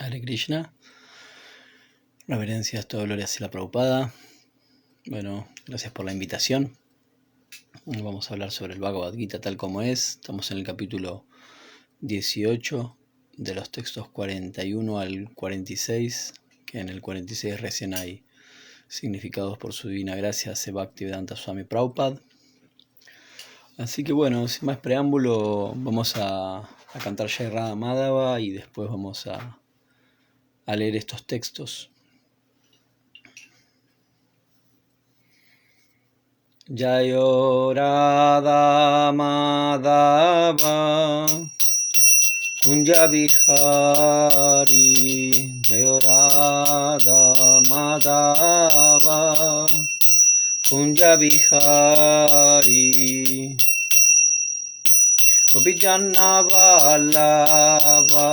Hare Krishna. Reverencias, todo gloria a Srila Prabhupada. Bueno, gracias por la invitación. Vamos a hablar sobre el Bhagavad Gita tal como es. Estamos en el capítulo 18 de los textos 41 al 46, que en el 46 recién hay significados por su divina gracia de Bhaktivedanta Swami Prabhupada. Así que bueno, sin más preámbulo, vamos a cantar Jai Radha Madhava y después vamos a leer estos textos. Jayo Radha Madhava Kunja Bihari, Jayo Radha Madhava Kunja Bihari, Gopijanna Vallabha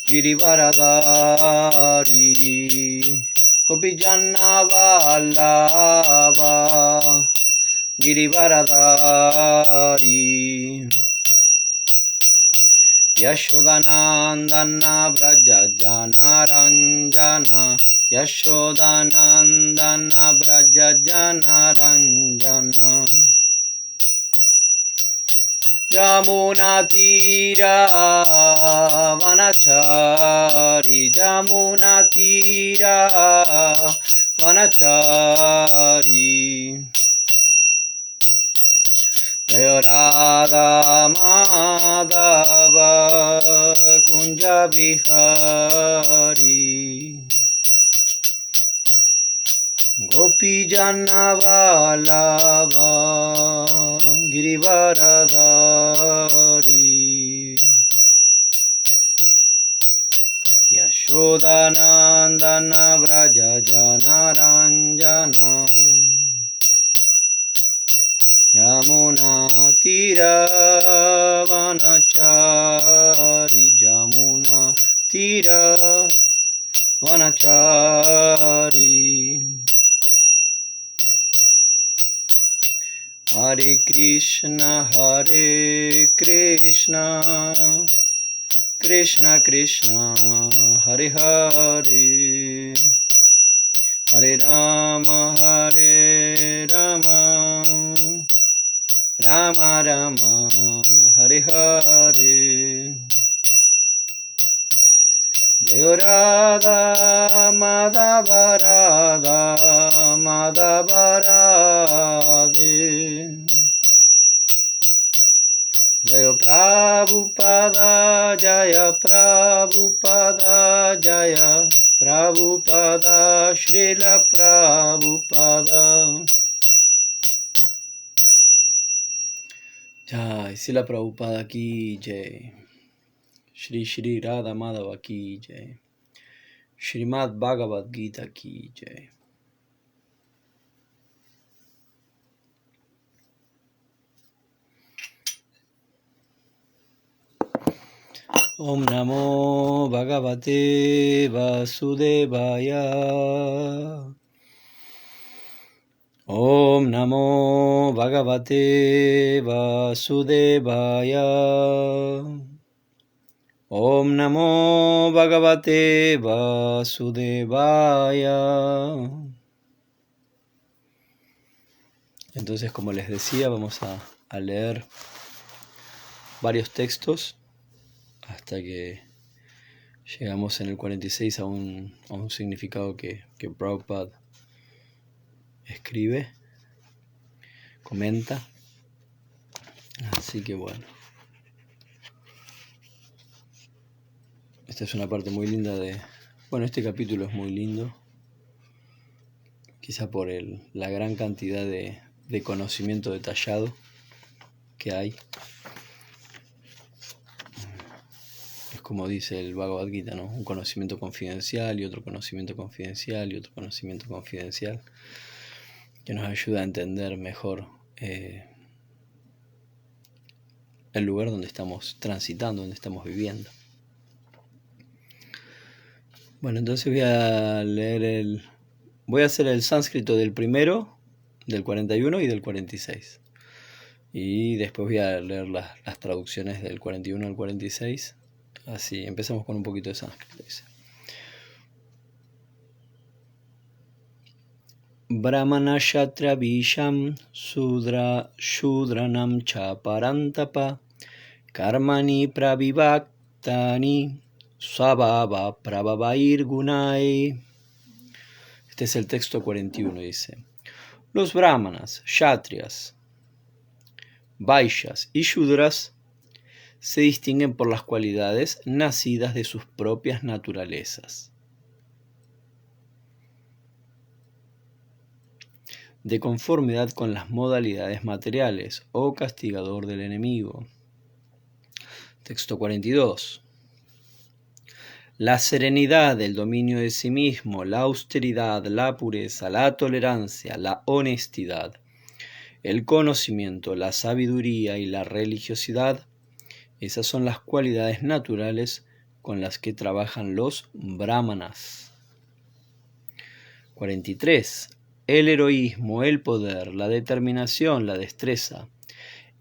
Girivaradari, Gopijanna Vallabha Girivaradari, Yashodanandana Vrajajana Ranjana, Yashodanandana Vrajajana Ranjana, Jamuna Tira Vanachari, Jamuna Tira Vanachari, Jayo Radha Madhava Kunja Bihari, Gopijana Vallabha Girivaradari, Yashodanandana Vrajajana Ranjana, Jamuna Tira Vanachari, Jamuna Tira Vanachari, Hare Krishna, Krishna Krishna, Hare Hare, Hare Rama, Rama Rama, Hare Hare. Jayo Radha Madhava Radha Madhava Radhe, Jayo Prabhupada Jaya Prabhupada Jaya Prabhupada Srila Prabhupada. Jai Srila Prabhupada ki jai. Shri Shri Radha Madhava ki jai. Srimad Bhagavad Gita ki jai. Om Namo Bhagavate Vasudevaya. Om Namo Bhagavate Vasudevaya. Om Namo Bhagavate Vasudevaya. Entonces, como les decía, vamos a leer varios textos hasta que llegamos en el 46 a un significado que Prabhupada escribe, comenta. Así que bueno. Esta es una parte muy linda este capítulo es muy lindo, quizá por la gran cantidad de conocimiento detallado que hay. Es como dice el Bhagavad Gita, ¿no? Un conocimiento confidencial y otro conocimiento confidencial y otro conocimiento confidencial, que nos ayuda a entender mejor el lugar donde estamos transitando, donde estamos viviendo. Bueno, entonces voy a hacer el sánscrito del primero, del 41 y del 46. Y después voy a leer las traducciones del 41 al 46 Así, empezamos con un poquito de sánscrito, dice. Brahmana Kshatriya Visham Shudranam Cha Parantapa Karmani Pravivaktani Svabhava Prabhavair Gunai. Este es el texto 41, dice. Los brahmanas, kshatriyas, vaishyas y shudras se distinguen por las cualidades nacidas de sus propias naturalezas, de conformidad con las modalidades materiales o castigador del enemigo. Texto 42. La serenidad, el dominio de sí mismo, la austeridad, la pureza, la tolerancia, la honestidad, el conocimiento, la sabiduría y la religiosidad, esas son las cualidades naturales con las que trabajan los brahmanas. 43. El heroísmo, el poder, la determinación, la destreza,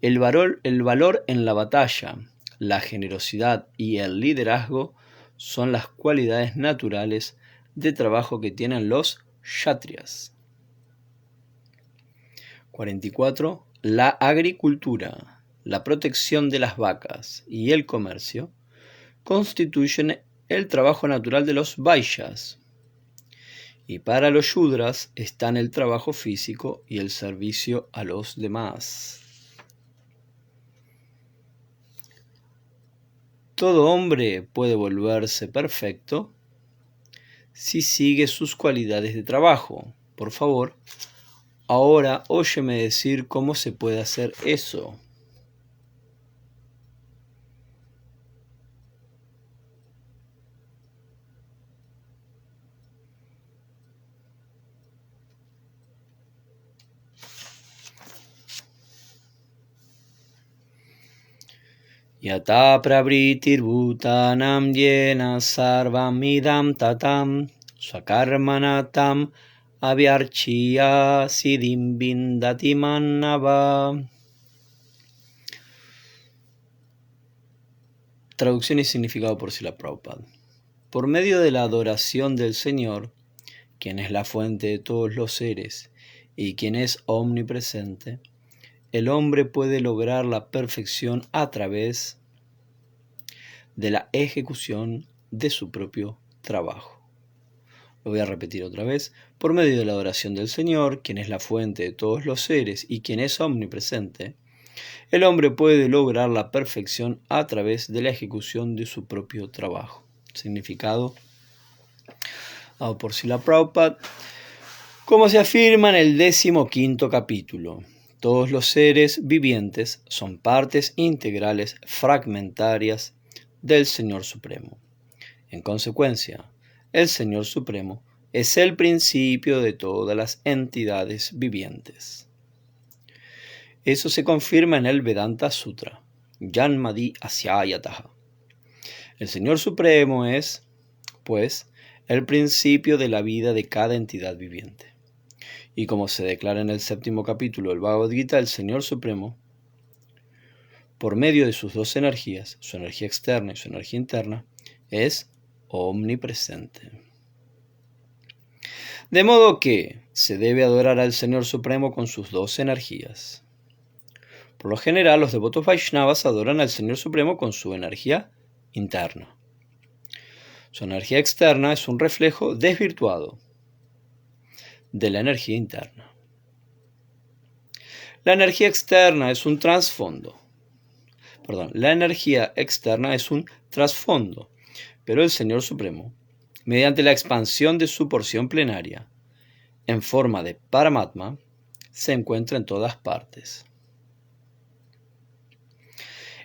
el valor en la batalla, la generosidad y el liderazgo son las cualidades naturales de trabajo que tienen los kshatriyas. 44. La agricultura, la protección de las vacas y el comercio constituyen el trabajo natural de los vaishyas. Y para los shudras están el trabajo físico y el servicio a los demás. Todo hombre puede volverse perfecto si sigue sus cualidades de trabajo. Por favor, ahora óyeme decir cómo se puede hacer eso. Yata pravritir bhutanam yena sarvam idam tatam swakarmanatam avyarchiya siddhim vindati mannava. Traducción y significado por Srila Prabhupada. Por medio de la adoración del Señor, quien es la fuente de todos los seres y quien es omnipresente, el hombre puede lograr la perfección a través de la ejecución de su propio trabajo. Lo voy a repetir otra vez. Por medio de la adoración del Señor, quien es la fuente de todos los seres y quien es omnipresente, el hombre puede lograr la perfección a través de la ejecución de su propio trabajo. Significado dado por Srila Prabhupada. Como se afirma en el 15º capítulo, todos los seres vivientes son partes integrales fragmentarias del Señor Supremo. En consecuencia, el Señor Supremo es el principio de todas las entidades vivientes. Eso se confirma en el Vedanta Sutra, Janmadi Asyayataha. El Señor Supremo es, pues, el principio de la vida de cada entidad viviente. Y como se declara en el 7º capítulo del Bhagavad Gita, el Señor Supremo, por medio de sus dos energías, su energía externa y su energía interna, es omnipresente. De modo que se debe adorar al Señor Supremo con sus dos energías. Por lo general, los devotos Vaishnavas adoran al Señor Supremo con su energía interna. Su energía externa es un reflejo desvirtuado de la energía interna. La energía externa es un trasfondo. La energía externa es un trasfondo, pero el Señor Supremo, mediante la expansión de su porción plenaria, en forma de Paramatma, se encuentra en todas partes.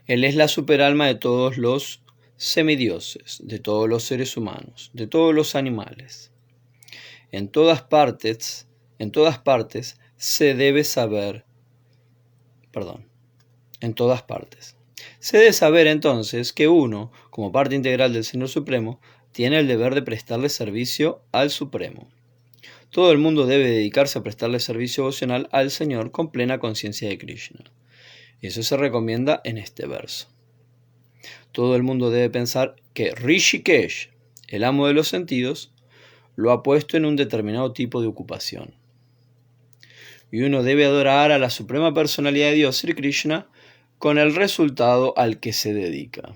Él es la superalma de todos los semidioses, de todos los seres humanos, de todos los animales. En todas partes se debe saber, Se debe saber entonces que uno, como parte integral del Señor Supremo, tiene el deber de prestarle servicio al Supremo. Todo el mundo debe dedicarse a prestarle servicio devocional al Señor con plena conciencia de Krishna. Eso se recomienda en este verso. todo el mundo debe pensar que Rishikesh, el amo de los sentidos, lo ha puesto en un determinado tipo de ocupación. Y uno debe adorar a la suprema personalidad de Dios, Sri Krishna, con el resultado al que se dedica.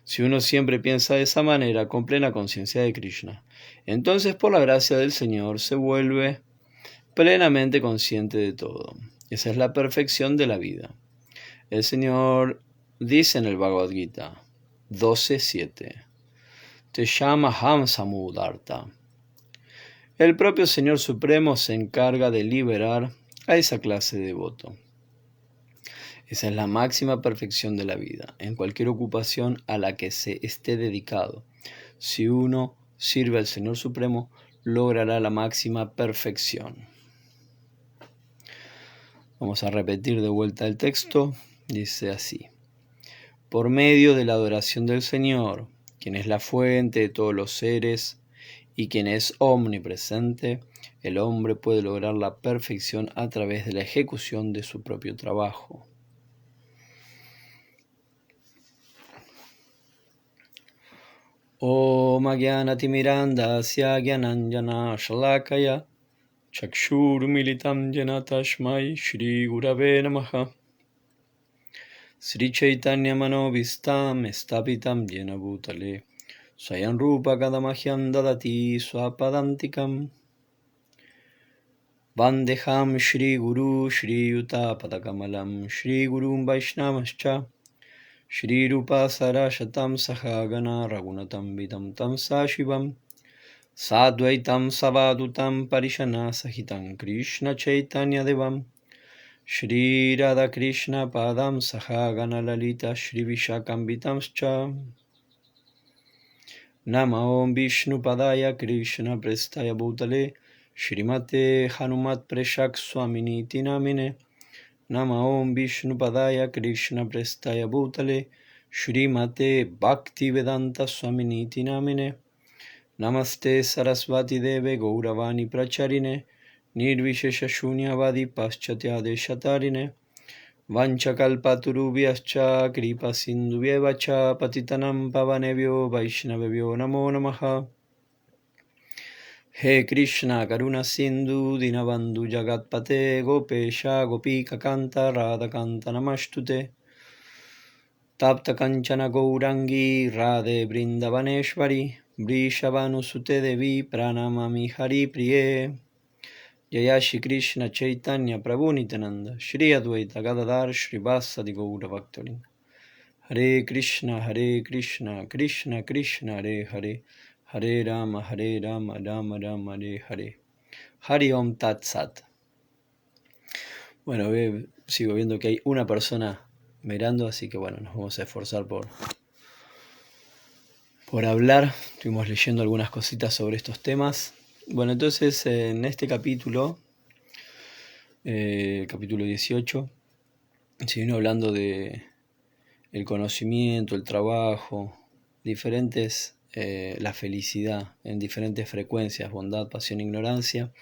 Si uno siempre piensa de esa manera, con plena conciencia de Krishna, entonces por la gracia del Señor se vuelve plenamente consciente de todo. Esa es la perfección de la vida. El Señor dice en el Bhagavad Gita 12.7: Te llama Ham Samudarta. El propio Señor Supremo se encarga de liberar a esa clase de devoto. Esa es la máxima perfección de la vida, en cualquier ocupación a la que se esté dedicado. Si uno sirve al Señor Supremo, logrará la máxima perfección. Vamos a repetir de vuelta el texto. Dice así: por medio de la adoración del Señor, quien es la fuente de todos los seres y quien es omnipresente, el hombre puede lograr la perfección a través de la ejecución de su propio trabajo. Om Agyanatimirandasya Gyananjana Shalakaya Chakshur Militam Jena Tashmai Shri Gurave Namaha. Sri Chaitanya Manovistam Estapitam Jena Bhutale Swayam Rupa Kadamahyam Dadati Swapadantikam. Vandeham Shri Guru Shri Yuta Padakamalam Shri Gurum Vaishnamascha Shri Rupa Sarashatam Sahagana Ragunatam Vidam Tam Sashivam Sadvaitam Savadutam Parishana Sahitam Krishna Chaitanya Devam Shri Radha Krishna Padam Sahagana Lalita Shri Vishakam Vitamscha. Nama Om Vishnu Padaya Krishna Prestaya Bhutale Shrimate Hanumat Preshak Swamini Tinamine. Nama Om Vishnu Padaya Krishna Prestaya Bhutale Shrimate Bhakti Vedanta Swamini Tinamine. Namaste Sarasvati Deve Gauravani Pracharine Nirvishesha Shunyavadi Paschatya Deshatarine Vanchakalpaturubhyascha Kripa Sindhuvyevacha Patitanam Pavanebhyo Vaishnavebhyo Namo Namaha. He Krishna Karuna Sindhu Dinabandhu Jagatpate Gopesha Gopika Kanta Radha Kanta Namastute Tapta Kanchana Gourangi Radhe Brindavaneshvari Vrishabhanusute Devi Pranamami Hari Priye. Jaya Shri Krishna Chaitanya Prabhu Nityananda Shri Advaita Gadadhar Shri Vasadi Gaura Bhaktavinda. Hare Krishna Krishna Krishna Hare Hare Hare Rama Rama Rama Hare Hare. Hari Om Tat Sat. Bueno, sigo viendo que hay una persona mirando, así que bueno, nos vamos a esforzar por hablar. Estuvimos leyendo algunas cositas sobre estos temas. Bueno, entonces en este capítulo, capítulo 18, se vino hablando de el conocimiento, el trabajo, diferentes, la felicidad en diferentes frecuencias, bondad, pasión, ignorancia.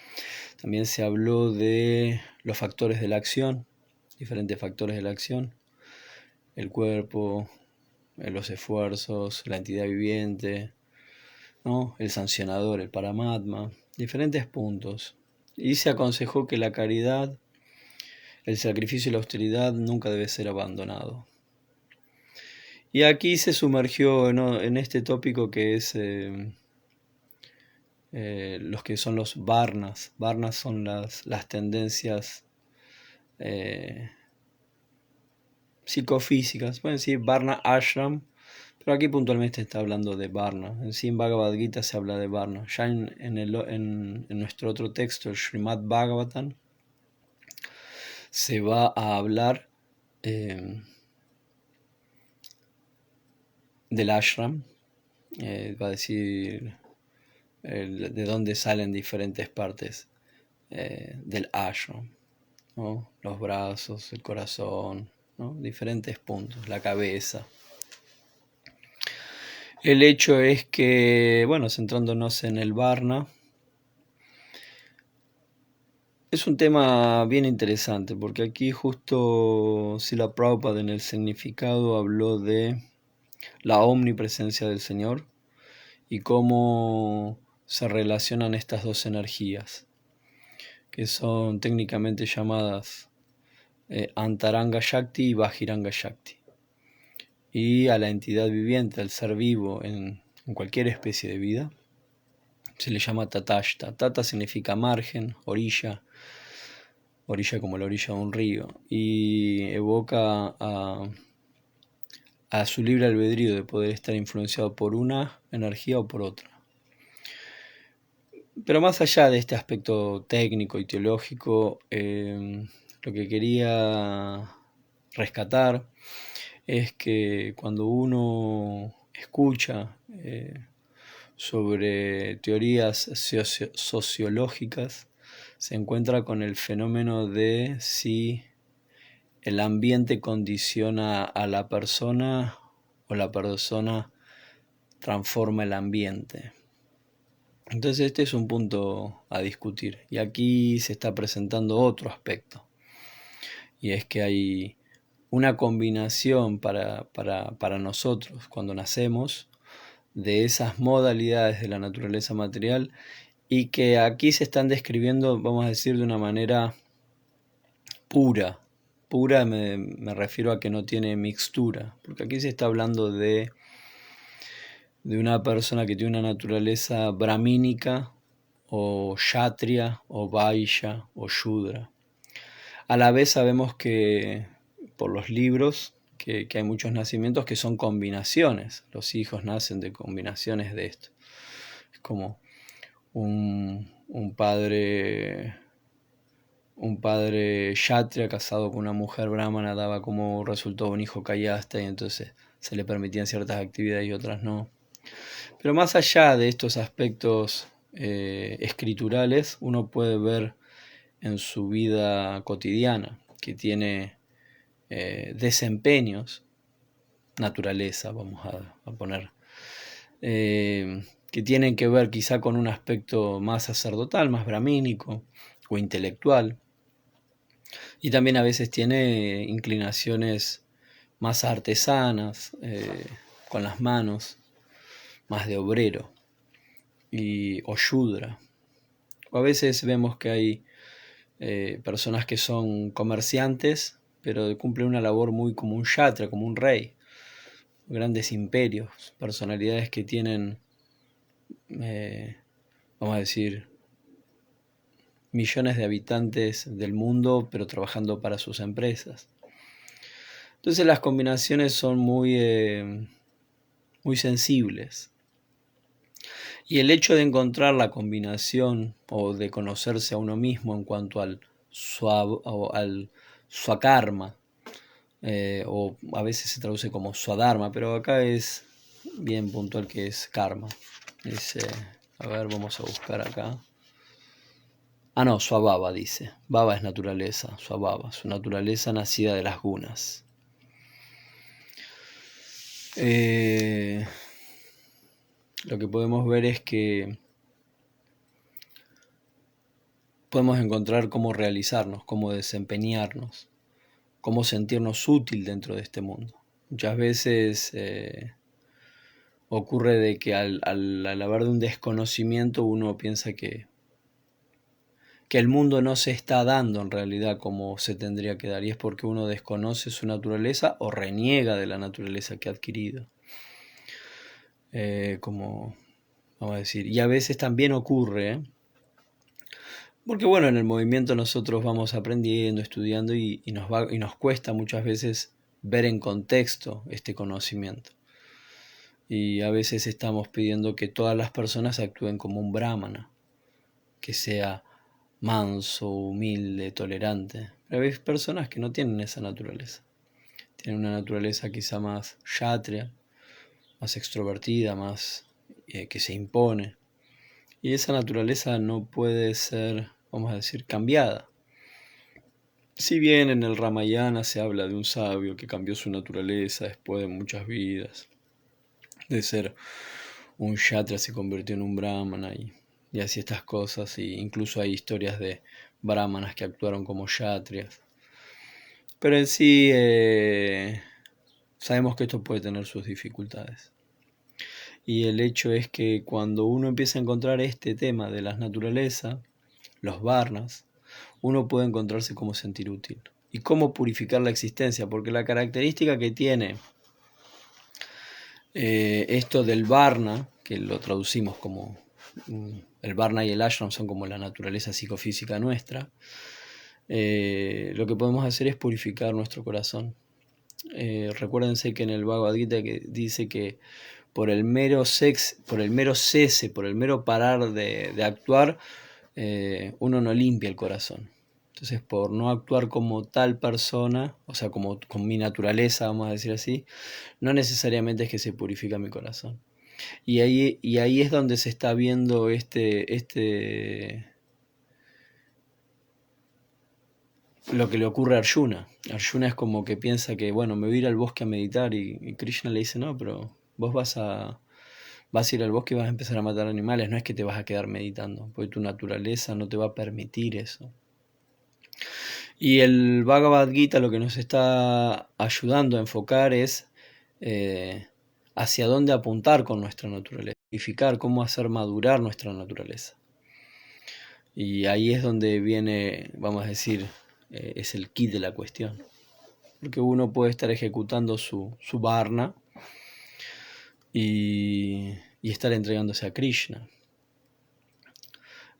También se habló de los factores de la acción, diferentes factores de la acción, el cuerpo, los esfuerzos, la entidad viviente, ¿no? El sancionador, el Paramatma, diferentes puntos. Y se aconsejó que la caridad, el sacrificio y la austeridad nunca debe ser abandonado. Y aquí se sumergió en este tópico que es los que son los varnas. Varnas son las tendencias psicofísicas. Pueden decir Varna Ashram, pero aquí puntualmente está hablando de Varna. En sí, en Bhagavad Gita se habla de Varna. Ya en nuestro otro texto, el Srimad Bhagavatam, se va a hablar del ashram. Va a decir de dónde salen diferentes partes del ashram, ¿no? Los brazos, el corazón, ¿no? Diferentes puntos, la cabeza. El hecho es que, bueno, centrándonos en el Varna, es un tema bien interesante, porque aquí justo Srila Prabhupada en el significado habló de la omnipresencia del Señor y cómo se relacionan estas dos energías, que son técnicamente llamadas Antaranga Shakti y Bajiranga Shakti. Y a la entidad viviente, al ser vivo en cualquier especie de vida, se le llama Tatashta. Tata significa margen, orilla como la orilla de un río, y evoca a su libre albedrío de poder estar influenciado por una energía o por otra. Pero más allá de este aspecto técnico y teológico, lo que quería rescatar es que cuando uno escucha sobre teorías sociológicas, se encuentra con el fenómeno de si el ambiente condiciona a la persona o la persona transforma el ambiente. Entonces este es un punto a discutir. Y aquí se está presentando otro aspecto. Y es que hay una combinación para nosotros cuando nacemos de esas modalidades de la naturaleza material y que aquí se están describiendo, vamos a decir, de una manera pura. Pura me refiero a que no tiene mixtura, porque aquí se está hablando de una persona que tiene una naturaleza brahmínica o kshatriya o vaishya o shudra. A la vez sabemos que por los libros que hay muchos nacimientos que son combinaciones. Los hijos nacen de combinaciones de esto. Es como un padre kshatriya casado con una mujer brahmana daba como resultado un hijo kayasta y entonces se le permitían ciertas actividades y otras no. Pero más allá de estos aspectos escriturales, uno puede ver en su vida cotidiana que tiene desempeños, naturaleza, vamos a poner, que tienen que ver quizá con un aspecto más sacerdotal, más brahmínico o intelectual. Y también a veces tiene inclinaciones más artesanas, con las manos, más de obrero o shudra. O a veces vemos que hay personas que son comerciantes, pero cumplen una labor muy como un kshatriya, como un rey. Grandes imperios, personalidades que tienen, vamos a decir, millones de habitantes del mundo, pero trabajando para sus empresas. Entonces las combinaciones son muy sensibles. Y el hecho de encontrar la combinación o de conocerse a uno mismo en cuanto al swakarma, o a veces se traduce como swadharma, pero acá es bien puntual que es karma. Dice, a ver, vamos a buscar acá. Ah, no, swabhava dice. Bhava es naturaleza, swabhava, su naturaleza nacida de las gunas. Lo que podemos ver es que podemos encontrar cómo realizarnos, cómo desempeñarnos, cómo sentirnos útil dentro de este mundo. Muchas veces ocurre de que al haber de un desconocimiento uno piensa que el mundo no se está dando en realidad como se tendría que dar, y es porque uno desconoce su naturaleza o reniega de la naturaleza que ha adquirido. Como vamos a decir, y a veces también ocurre, porque bueno, en el movimiento nosotros vamos aprendiendo, estudiando y nos cuesta muchas veces ver en contexto este conocimiento. Y a veces estamos pidiendo que todas las personas actúen como un brahmana, que sea manso, humilde, tolerante. Pero hay personas que no tienen esa naturaleza. Tienen una naturaleza quizá más kshatriya, más extrovertida, más que se impone. Y esa naturaleza no puede ser, vamos a decir, cambiada. Si bien en el Ramayana se habla de un sabio que cambió su naturaleza después de muchas vidas, de ser un kshatriya se convirtió en un brahmana y así estas cosas, y incluso hay historias de brahmanas que actuaron como kshatriyas. Pero en sí sabemos que esto puede tener sus dificultades. Y el hecho es que cuando uno empieza a encontrar este tema de las naturalezas, los varnas, uno puede encontrarse cómo sentir útil y cómo purificar la existencia, porque la característica que tiene esto del varna, que lo traducimos como el varna y el ashram son como la naturaleza psicofísica nuestra, lo que podemos hacer es purificar nuestro corazón. Recuérdense que en el Bhagavad Gita que dice que por el mero cese, por el mero parar de actuar, uno no limpia el corazón. Entonces, por no actuar como tal persona, o sea, como con mi naturaleza, vamos a decir así, no necesariamente es que se purifica mi corazón. Y ahí es donde se está viendo lo que le ocurre a Arjuna. Arjuna es como que piensa que, bueno, me voy a ir al bosque a meditar y Krishna le dice, no, pero vos vas a ir al bosque y vas a empezar a matar animales, no es que te vas a quedar meditando, porque tu naturaleza no te va a permitir eso. Y el Bhagavad Gita lo que nos está ayudando a enfocar es hacia dónde apuntar con nuestra naturaleza, verificar cómo hacer madurar nuestra naturaleza. Y ahí es donde viene, vamos a decir, es el kit de la cuestión. Porque uno puede estar ejecutando su varna y estar entregándose a Krishna.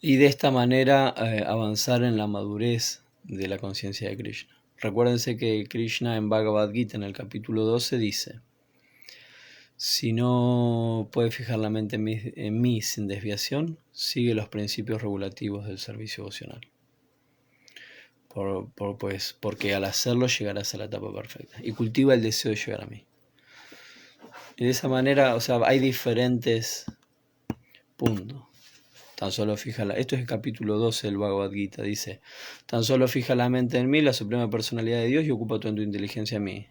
Y de esta manera avanzar en la madurez de la conciencia de Krishna. Recuérdense que Krishna en Bhagavad Gita, en el capítulo 12, dice: si no puedes fijar la mente en mí sin desviación, sigue los principios regulativos del servicio devocional. Porque al hacerlo llegarás a la etapa perfecta. Y cultiva el deseo de llegar a mí. Y de esa manera, o sea, hay diferentes puntos. Tan solo esto es el capítulo 12 del Bhagavad Gita, dice: tan solo fija la mente en mí, la suprema personalidad de Dios, y ocupa toda tu inteligencia en mí.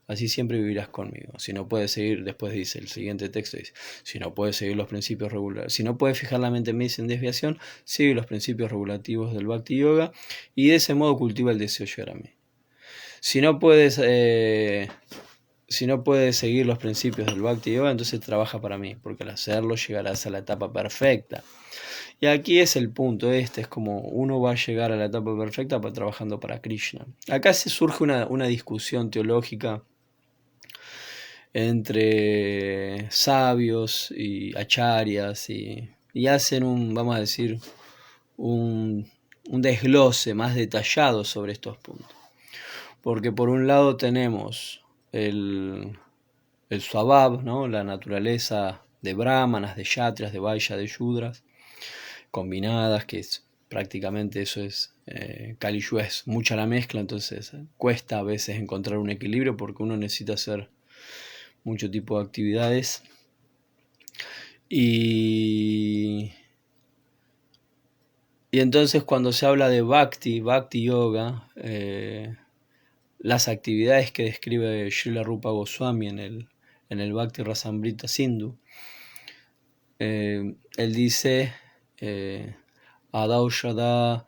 Así siempre vivirás conmigo. Si no puedes seguir, después dice, el siguiente texto dice, si no puedes seguir los principios regulativos, si no puedes fijar la mente en mí sin desviación, sigue los principios regulativos del Bhakti Yoga, y de ese modo cultiva el deseo de llegar a mí. Si no puedes seguir los principios del Bhakti Yoga, entonces trabaja para mí, porque al hacerlo llegarás a la etapa perfecta. Y aquí es el punto, es como uno va a llegar a la etapa perfecta trabajando para Krishna. Acá se surge una discusión teológica entre sabios y acharyas y hacen vamos a decir, un desglose más detallado sobre estos puntos. Porque por un lado tenemos el Swabhav, ¿no? La naturaleza de brahmanas, de kshatriyas, de vaishya, de shudras, combinadas, que prácticamente eso es, Kali Yuga es mucha la mezcla, entonces cuesta a veces encontrar un equilibrio porque uno necesita hacer mucho tipo de actividades. Y entonces cuando se habla de Bhakti Yoga, las actividades que describe Srila Rupa Goswami en el Bhakti Rasamrita Sindhu, él dice Adaushada,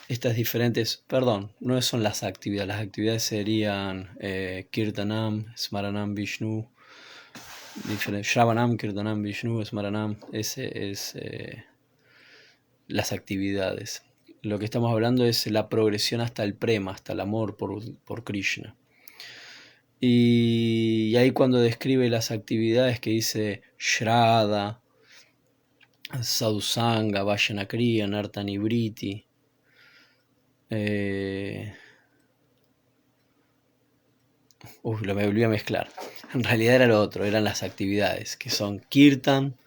estas diferentes, no son las actividades serían Kirtanam, Smaranam Vishnu, Shravanam, Kirtanam Vishnu, Smaranam, ese es las actividades. Lo que estamos hablando es la progresión hasta el prema, hasta el amor por Krishna. Y ahí cuando describe las actividades que dice Shraddha, Sadhusanga, Vajanakriya, Nartanibriti, me volví a mezclar. En realidad era lo otro, eran las actividades, que son Kirtan,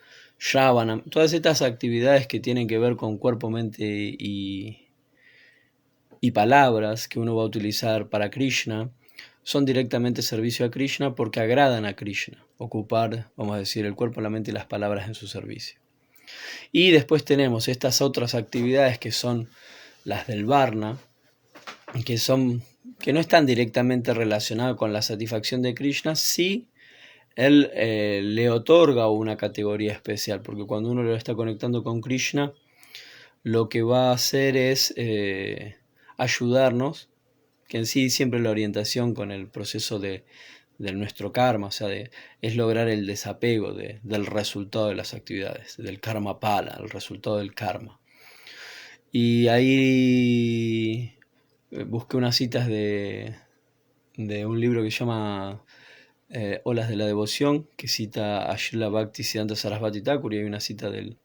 Shravanam, todas estas actividades que tienen que ver con cuerpo, mente y palabras que uno va a utilizar para Krishna, son directamente servicio a Krishna porque agradan a Krishna. Ocupar, vamos a decir, el cuerpo, la mente y las palabras en su servicio. Y después tenemos estas otras actividades que son las del Varna, que no están directamente relacionadas con la satisfacción de Krishna, sí él le otorga una categoría especial, porque cuando uno lo está conectando con Krishna, lo que va a hacer es ayudarnos, que en sí siempre la orientación con el proceso de de nuestro karma, o sea, es lograr el desapego del resultado de las actividades, del karma pala, el resultado del karma. Y ahí busqué unas citas de un libro que se llama Olas de la Devoción, que cita a Srila Bhaktisiddhanta Sarasvati Thakur, y hay una cita del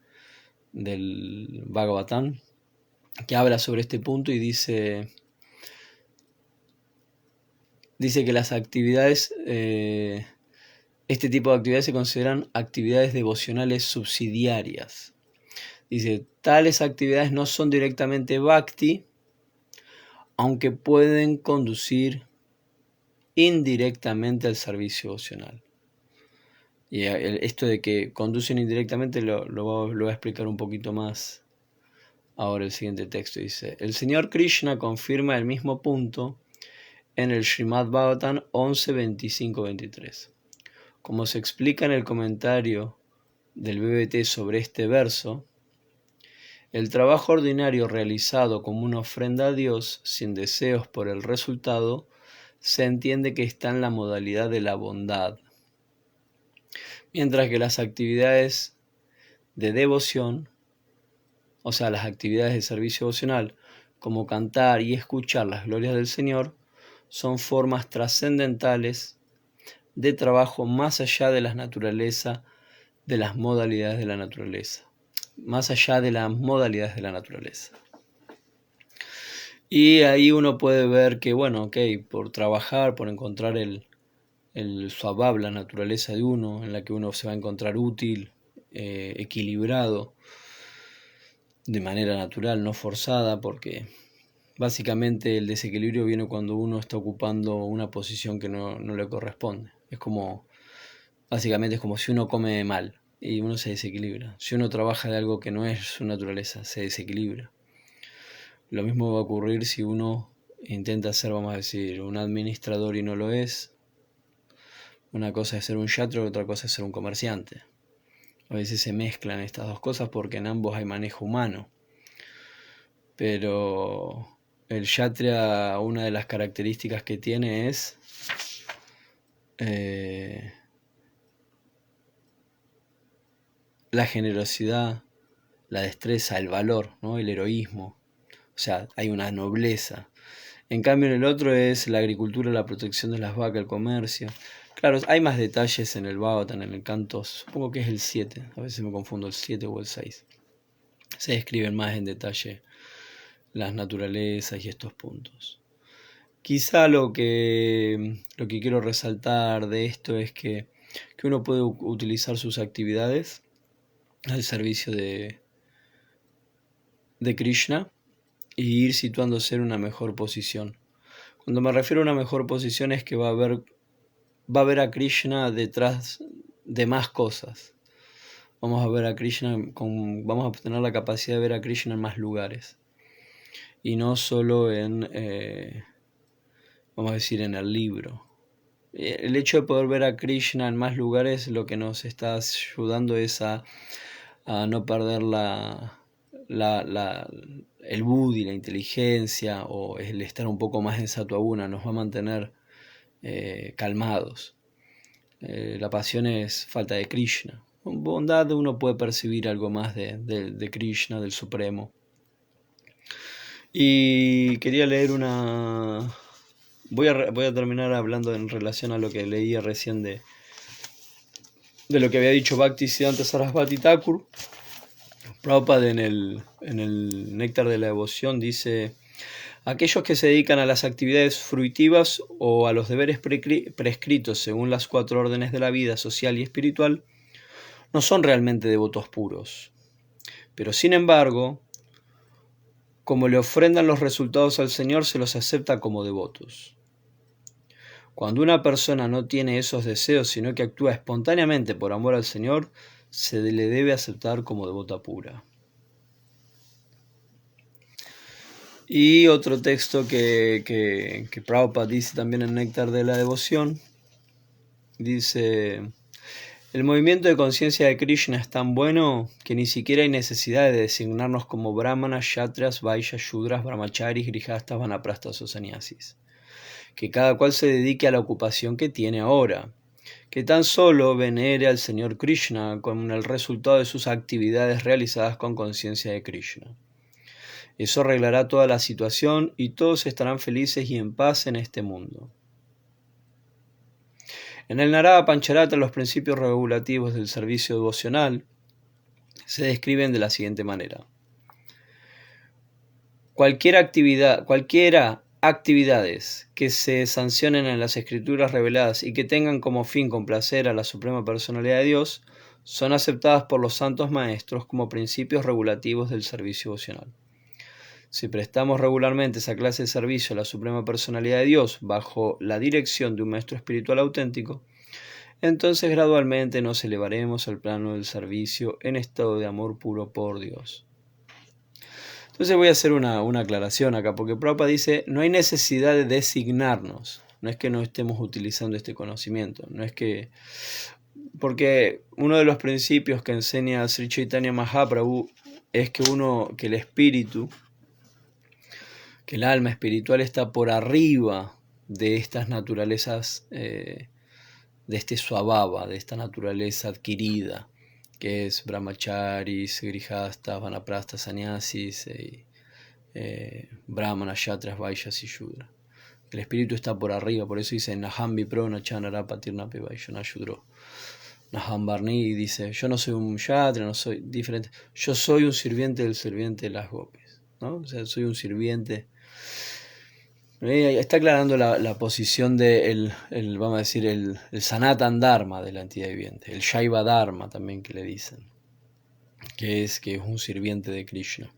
Bhagavatam que habla sobre este punto y dice que las actividades, este tipo de actividades se consideran actividades devocionales subsidiarias. Dice, tales actividades no son directamente bhakti, aunque pueden conducir indirectamente al servicio devocional. Y esto de que conducen indirectamente lo voy a explicar un poquito más ahora el siguiente texto. Dice, el Señor Krishna confirma el mismo punto en el Srimad Bhagavatam 11, 25, 23. Como se explica en el comentario del BBT sobre este verso, el trabajo ordinario realizado como una ofrenda a Dios sin deseos por el resultado se entiende que está en la modalidad de la bondad, mientras que las actividades de devoción, o sea, las actividades de servicio devocional, como cantar y escuchar las glorias del Señor, son formas trascendentales de trabajo más allá de las naturalezas, de las modalidades de la naturaleza. Más allá de las modalidades de la naturaleza. Y ahí uno puede ver que, bueno, ok, por trabajar, por encontrar el swabhava, la naturaleza de uno, en la que uno se va a encontrar útil, equilibrado, de manera natural, no forzada, porque básicamente el desequilibrio viene cuando uno está ocupando una posición que no le corresponde. Es como, básicamente es como si uno come mal y uno se desequilibra. Si uno trabaja de algo que no es su naturaleza, se desequilibra. Lo mismo va a ocurrir si uno intenta ser, vamos a decir, un administrador y no lo es. Una cosa es ser un yatra y otra cosa es ser un comerciante. A veces se mezclan estas dos cosas porque en ambos hay manejo humano. Pero el yatra, una de las características que tiene es la generosidad, la destreza, el valor, ¿no? El heroísmo. O sea, hay una nobleza. En cambio, en el otro es la agricultura, la protección de las vacas, el comercio. Claro, hay más detalles en el Bhagavatam, en el canto, supongo que es el 7, a veces me confundo el 7 o el 6. Se describen más en detalle las naturalezas y estos puntos. Quizá lo que quiero resaltar de esto es que uno puede utilizar sus actividades al servicio de Krishna y ir situándose en una mejor posición. Cuando me refiero a una mejor posición es que va a ver a Krishna detrás de más cosas. Vamos a ver a Krishna, vamos a tener la capacidad de ver a Krishna en más lugares. Y no solo en, vamos a decir, en el libro. El hecho de poder ver a Krishna en más lugares lo que nos está ayudando es a no perder el buddhi, la inteligencia o el estar un poco más en sattva-guna. Nos va a mantener calmados. La pasión es falta de Krishna. Con bondad uno puede percibir algo más de Krishna, del Supremo. Y quería leer una... Voy a terminar hablando en relación a lo que leía recién de lo que había dicho Bhaktisiddhanta Sarasvati Thakur. Prabhupada en el Néctar de la Devoción dice: aquellos que se dedican a las actividades fruitivas o a los deberes prescritos según las 4 órdenes de la vida social y espiritual no son realmente devotos puros. Pero sin embargo, como le ofrendan los resultados al Señor, se los acepta como devotos. Cuando una persona no tiene esos deseos, sino que actúa espontáneamente por amor al Señor, se le debe aceptar como devota pura. Y otro texto que Prabhupada dice también en Néctar de la Devoción, dice: el movimiento de conciencia de Krishna es tan bueno que ni siquiera hay necesidad de designarnos como brahmanas, kshatriyas, vaishyas, shudras, brahmacharis, grijastas, vanaprastas o sannyasis. que cada cual se dedique a la ocupación que tiene ahora, que tan solo venere al Señor Krishna como el resultado de sus actividades realizadas con conciencia de Krishna. Eso arreglará toda la situación y todos estarán felices y en paz en este mundo. En el Narada Pancharatra, los principios regulativos del servicio devocional se describen de la siguiente manera. Cualquiera actividades que se sancionen en las escrituras reveladas y que tengan como fin complacer a la Suprema Personalidad de Dios, son aceptadas por los santos maestros como principios regulativos del servicio devocional. Si prestamos regularmente esa clase de servicio a la Suprema Personalidad de Dios bajo la dirección de un maestro espiritual auténtico, entonces gradualmente nos elevaremos al plano del servicio en estado de amor puro por Dios. Entonces voy a hacer una aclaración acá, porque Prabhupada dice, no hay necesidad de designarnos, no es que no estemos utilizando este conocimiento, no es que... Porque uno de los principios que enseña Sri Chaitanya Mahaprabhu es que el espíritu, que el alma espiritual está por arriba de estas naturalezas, de este swabhava, de esta naturaleza adquirida, que es brahmacharis, grihastas, vanaprastas, sannyasis, brahmanas, kshatriyas, vaishyas y shudra. El espíritu está por arriba, por eso dice Naham vipro nachanara patirnape vaishyana shudro. Naham Barni dice, yo no soy un kshatriya, no soy diferente, yo soy un sirviente del sirviente de las gopis, ¿no? O sea, soy un sirviente. Está aclarando la posición de vamos a decir, el Sanatan Dharma de la entidad viviente, el Shaiva Dharma también que le dicen, que es un sirviente de Krishna.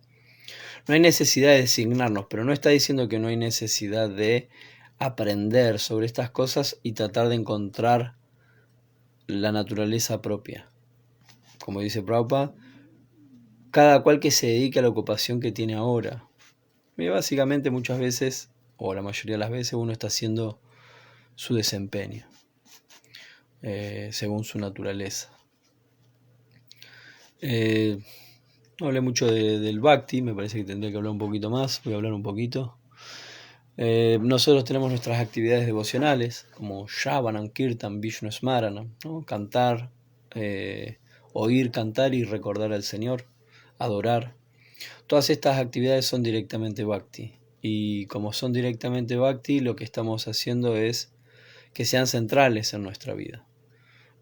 No hay necesidad de designarnos, pero no está diciendo que no hay necesidad de aprender sobre estas cosas y tratar de encontrar la naturaleza propia. Como dice Prabhupada, cada cual que se dedique a la ocupación que tiene ahora. Y básicamente muchas veces, o la mayoría de las veces, uno está haciendo su desempeño, según su naturaleza. No hablé mucho del Bhakti, me parece que tendría que hablar un poquito más, voy a hablar un poquito. Nosotros tenemos nuestras actividades devocionales, como Shravanam, Kirtan, Vishnu Smaranam, ¿no? Cantar, oír, cantar y recordar al Señor, adorar. Todas estas actividades son directamente Bhakti. Y como son directamente Bhakti, lo que estamos haciendo es que sean centrales en nuestra vida,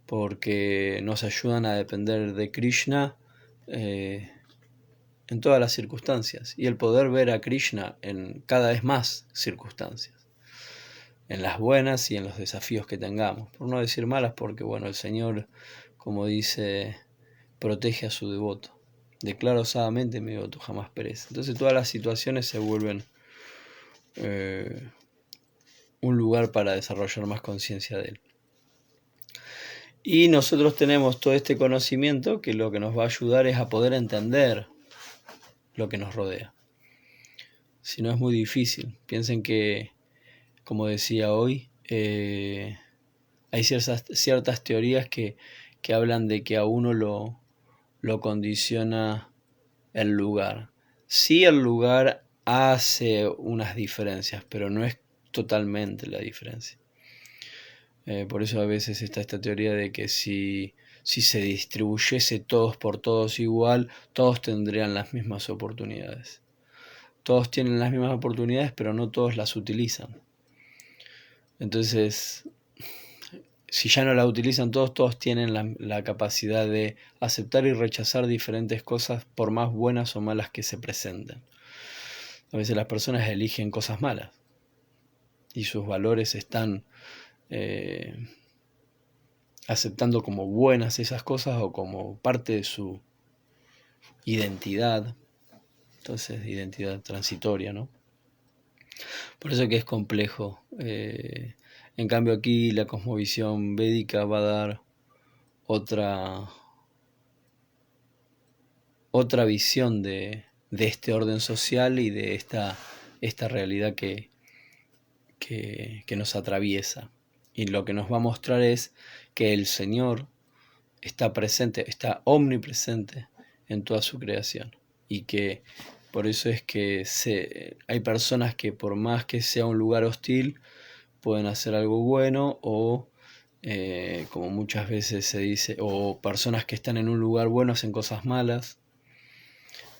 porque nos ayudan a depender de Krishna en todas las circunstancias, y el poder ver a Krishna en cada vez más circunstancias, en las buenas y en los desafíos que tengamos, por no decir malas, porque bueno, el Señor, como dice, protege a su devoto. Declaro osadamente mi devoto jamás perece. Entonces todas las situaciones se vuelven un lugar para desarrollar más conciencia de él. Y nosotros tenemos todo este conocimiento que lo que nos va a ayudar es a poder entender lo que nos rodea. Si no, es muy difícil. Piensen que, como decía hoy, hay ciertas teorías que hablan de que a uno lo condiciona el lugar. Sí, el lugar hace unas diferencias, pero no es totalmente la diferencia. Por eso a veces está esta teoría de que si se distribuyese todos por todos igual, todos tendrían las mismas oportunidades. Todos tienen las mismas oportunidades, pero no todos las utilizan. Entonces, si ya no las utilizan todos, todos tienen la capacidad de aceptar y rechazar diferentes cosas por más buenas o malas que se presenten. A veces las personas eligen cosas malas y sus valores están aceptando como buenas esas cosas o como parte de su identidad. Entonces, identidad transitoria, ¿no? Por eso que es complejo. En cambio aquí la cosmovisión védica va a dar otra visión de este orden social y de esta realidad que nos atraviesa. Y lo que nos va a mostrar es que el Señor está presente, está omnipresente en toda su creación. Y que por eso es que hay personas que por más que sea un lugar hostil, pueden hacer algo bueno o, como muchas veces se dice, o personas que están en un lugar bueno hacen cosas malas,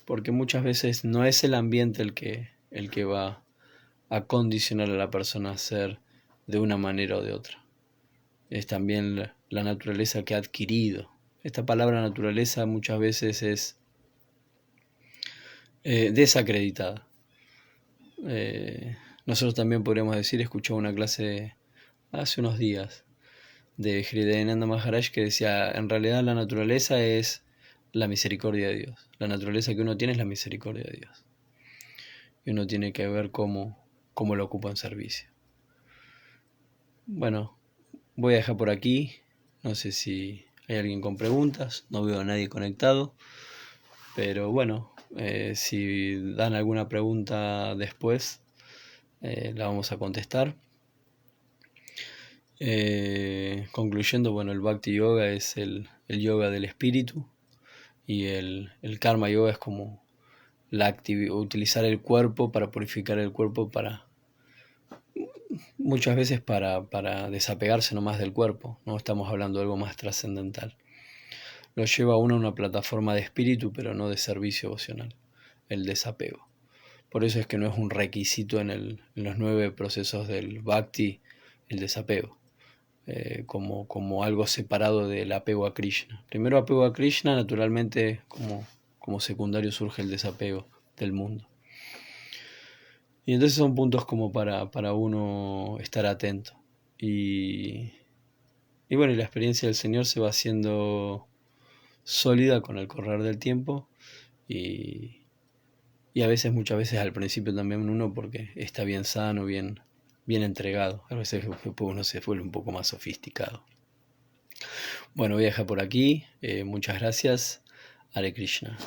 porque muchas veces no es el ambiente el que va a condicionar a la persona a ser de una manera o de otra. Es también la naturaleza que ha adquirido. Esta palabra naturaleza muchas veces es desacreditada. Nosotros también podríamos decir, escuché una clase hace unos días de Hridayananda Maharaj que decía, en realidad la naturaleza es la misericordia de Dios. La naturaleza que uno tiene es la misericordia de Dios. Y uno tiene que ver cómo lo ocupa en servicio. Bueno, voy a dejar por aquí. No sé si hay alguien con preguntas. No veo a nadie conectado. Pero bueno, si dan alguna pregunta después, la vamos a contestar. Concluyendo, bueno, el Bhakti Yoga es el yoga del espíritu y el Karma Yoga es como utilizar el cuerpo para purificar el cuerpo, muchas veces para desapegarse nomás del cuerpo. No estamos hablando de algo más trascendental. Lo lleva a uno a una plataforma de espíritu, pero no de servicio devocional, el desapego. Por eso es que no es un requisito en los 9 procesos del Bhakti el desapego. Como algo separado del apego a Krishna. Primero apego a Krishna, naturalmente como secundario surge el desapego del mundo. Y entonces son puntos como para uno estar atento. Y bueno, y la experiencia del Señor se va haciendo sólida con el correr del tiempo y a veces, muchas veces al principio también uno porque está bien sano, bien entregado. A veces uno se vuelve un poco más sofisticado. Bueno, voy a dejar por aquí. Muchas gracias. Hare Krishna.